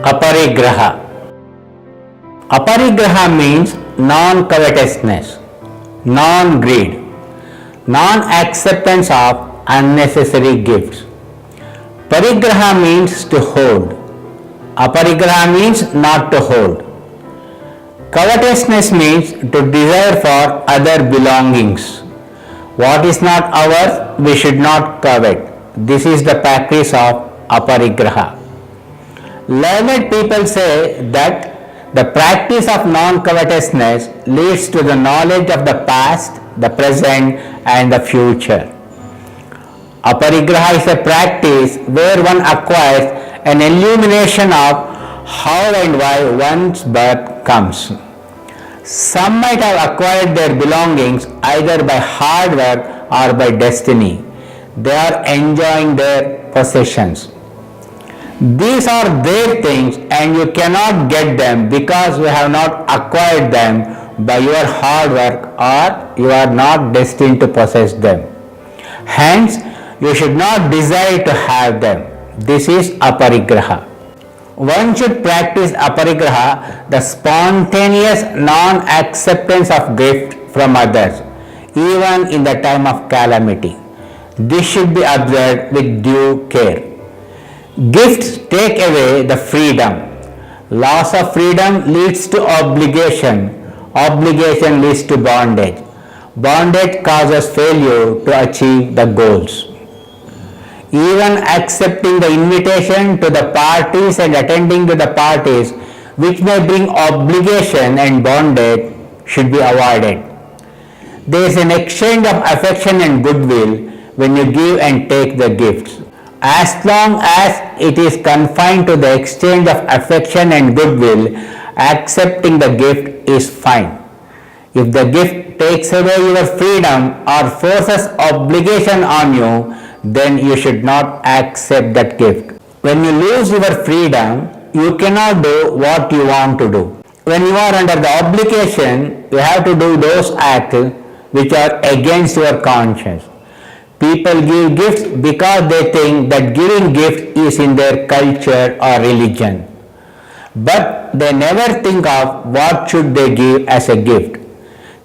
Aparigraha. Aparigraha means non-covetousness, non-greed, non-acceptance of unnecessary gifts. Parigraha means to hold. Aparigraha means not to hold. Covetousness means to desire for other belongings. What is not ours, we should not covet. This is the practice of aparigraha. Learned people say that the practice of non-covetousness leads to the knowledge of the past, the present and the future. Aparigraha is a practice where one acquires an illumination of how and why one's birth comes. Some might have acquired their belongings either by hard work or by destiny. They are enjoying their possessions. These are their things and you cannot get them because you have not acquired them by your hard work or you are not destined to possess them. Hence, you should not desire to have them. This is aparigraha. One should practice aparigraha, the spontaneous non-acceptance of gift from others, even in the time of calamity. This should be observed with due care. Gifts take away the freedom. Loss of freedom leads to obligation. Obligation leads to bondage. Bondage causes failure to achieve the goals. Even accepting the invitation to the parties and attending to the parties which may bring obligation and bondage should be avoided. There is an exchange of affection and goodwill when you give and take the gifts. As long as it is confined to the exchange of affection and goodwill, accepting the gift is fine. If the gift takes away your freedom or forces obligation on you, then you should not accept that gift. When you lose your freedom, you cannot do what you want to do. When you are under the obligation, you have to do those acts which are against your conscience. People give gifts because they think that giving gift is in their culture or religion. But they never think of what should they give as a gift.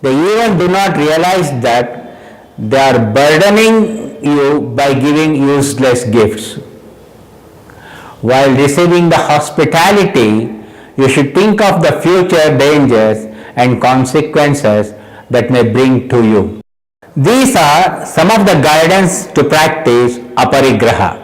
They even do not realize that they are burdening you by giving useless gifts. While receiving the hospitality, you should think of the future dangers and consequences that may bring to you. These are some of the guidance to practice aparigraha.